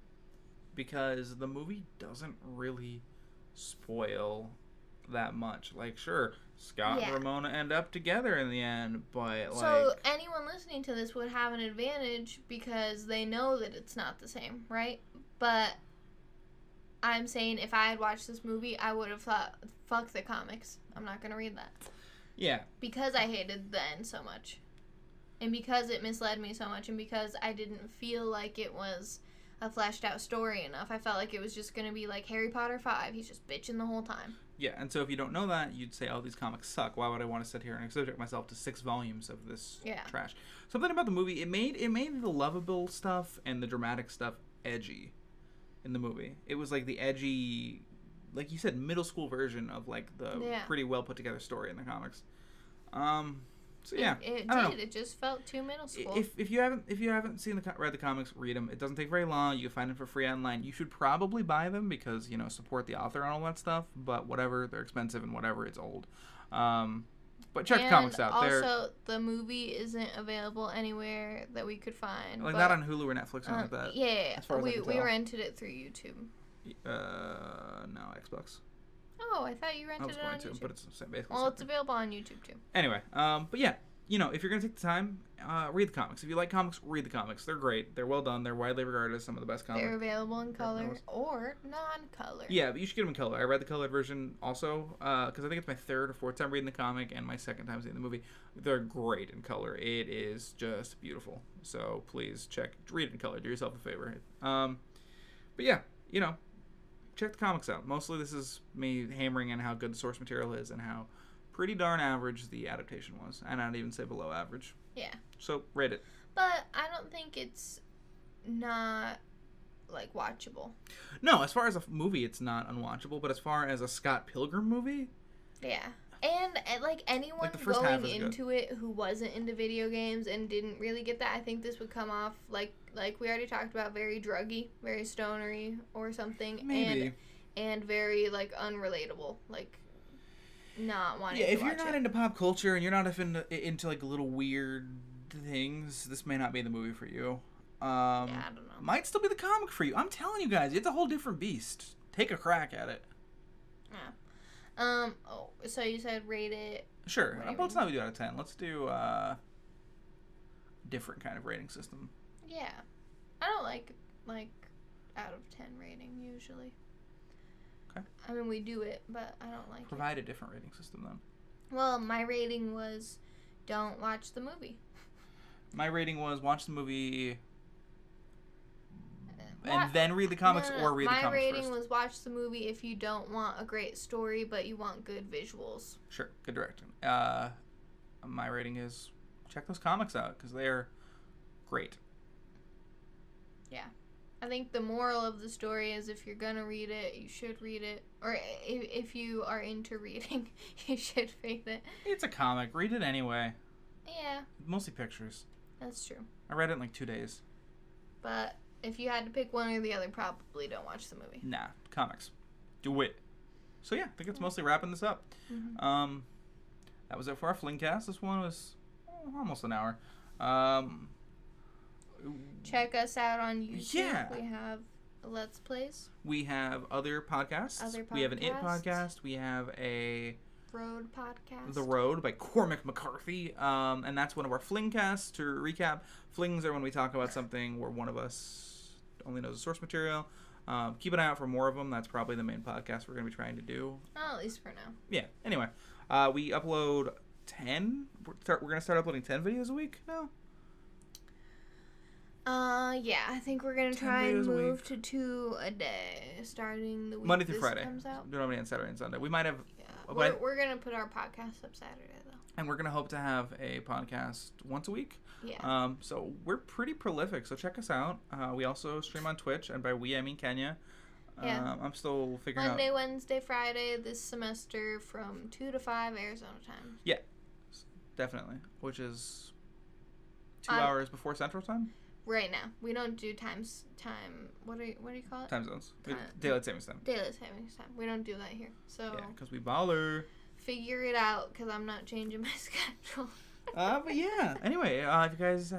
because the movie doesn't really spoil that much. Like, sure, Scott Yeah. and Ramona end up together in the end, but So anyone listening to this would have an advantage because they know that it's not the same, right? But I'm saying if I had watched this movie, I would have thought, fuck the comics. I'm not going to read that. Yeah. Because I hated the end so much. And because it misled me so much. And because I didn't feel like it was a fleshed out story enough. I felt like it was just going to be like Harry Potter 5. He's just bitching the whole time. Yeah, and so if you don't know that, you'd say, oh, these comics suck. Why would I want to sit here and subject myself to 6 volumes of this trash? Something about the movie, it made the lovable stuff and the dramatic stuff edgy in the movie. It was like the edgy, like you said, middle school version of like the pretty well put together story in the comics. So yeah, it did. It just felt too middle school. If you haven't read the comics, read them. It doesn't take very long. You can find them for free online. You should probably buy them because support the author and all that stuff. But whatever, they're expensive and whatever, it's old. But check the comics out. Also, the movie isn't available anywhere that we could find. Like not on Hulu or Netflix or like that. Yeah, as far as we rented it through YouTube. No, Xbox. Oh, I thought you rented it on YouTube. But it's basically well, it's available on YouTube too. Anyway, but yeah, if you're gonna take the time, read the comics. If you like comics, read the comics. They're great. They're well done. They're widely regarded as some of the best comics. They're available in color or non-color. Yeah, but you should get them in color. I read the colored version also because I think it's my 3rd or 4th time reading the comic and my 2nd time seeing the movie. They're great in color. It is just beautiful. So please read it in color. Do yourself a favor. But yeah, check the comics out. Mostly this is me hammering in how good the source material is and how pretty darn average the adaptation was. And I'd even say below average. Yeah. So, rate it. But I don't think it's not, like, watchable. No, as far as a movie, it's not unwatchable. But as far as a Scott Pilgrim movie... Yeah. And, like, anyone going into it who wasn't into video games and didn't really get that, I think this would come off, like we already talked about, very druggy, very stonery or something. Maybe. And very, like, unrelatable. Like, not wanting to watch it. Yeah, if you're not into pop culture and you're not into like, little weird things, this may not be the movie for you. I don't know. Might still be the comic for you. I'm telling you guys, it's a whole different beast. Take a crack at it. Yeah. So you said rate it. Sure. Let's not do out of 10. Let's do different kind of rating system. Yeah. I don't like out of 10 rating usually. Okay. I mean, we do it, but I don't like Provide a different rating system then. Well, my rating was don't watch the movie. My rating was watch the movie and then read the comics or read the comics first. My rating was watch the movie if you don't want a great story, but you want good visuals. Sure, good directing. My rating is check those comics out because they're great. Yeah. I think the moral of the story is if you're gonna read it, you should read it. Or if you are into reading, you should read it. It's a comic. Read it anyway. Yeah. Mostly pictures. That's true. I read it in like 2 days. But if you had to pick one or the other, probably don't watch the movie. Nah, comics. Do it. So yeah, I think it's mostly wrapping this up. Mm-hmm. That was it for our Flingcast. This one was almost an hour. Check us out on YouTube. Yeah. We have Let's Plays. We have other podcasts. We have an It podcast. We have a Road podcast. The Road by Cormac McCarthy. And that's one of our Flingcasts. To recap, Flings are when we talk about something where one of us only knows the source material. Keep an eye out for more of them. That's probably the main podcast we're going to be trying to do. Oh, at least for now. Yeah. Anyway, we upload 10. We're going to start uploading 10 videos a week now. Yeah, I think we're gonna try and move to 2 a day, starting the week Monday through this Friday. comes out. Do it on Saturday and Sunday. We might have. Yeah, we're gonna put our podcast up Saturday though. And we're gonna hope to have a podcast once a week. Yeah. So we're pretty prolific. So check us out. We also stream on Twitch, and by we I mean Kenya. Yeah. I'm still figuring Monday, Wednesday, Friday this semester from 2 to 5 Arizona time. Yeah, definitely. Which is 2 hours before Central Time. Right now, we don't do time. What do you call it? Time zones. Daylight savings time. Daylight savings time. We don't do that here. So yeah, because we baller. Figure it out, because I'm not changing my schedule. But yeah. Anyway, if you guys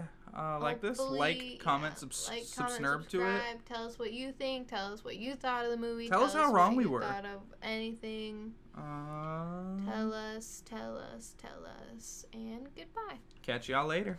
like this. Like, comment, subscribe to it. Tell us what you think. Tell us what you thought of the movie. Tell us how wrong we were. Thought of anything. Tell us. And goodbye. Catch y'all later.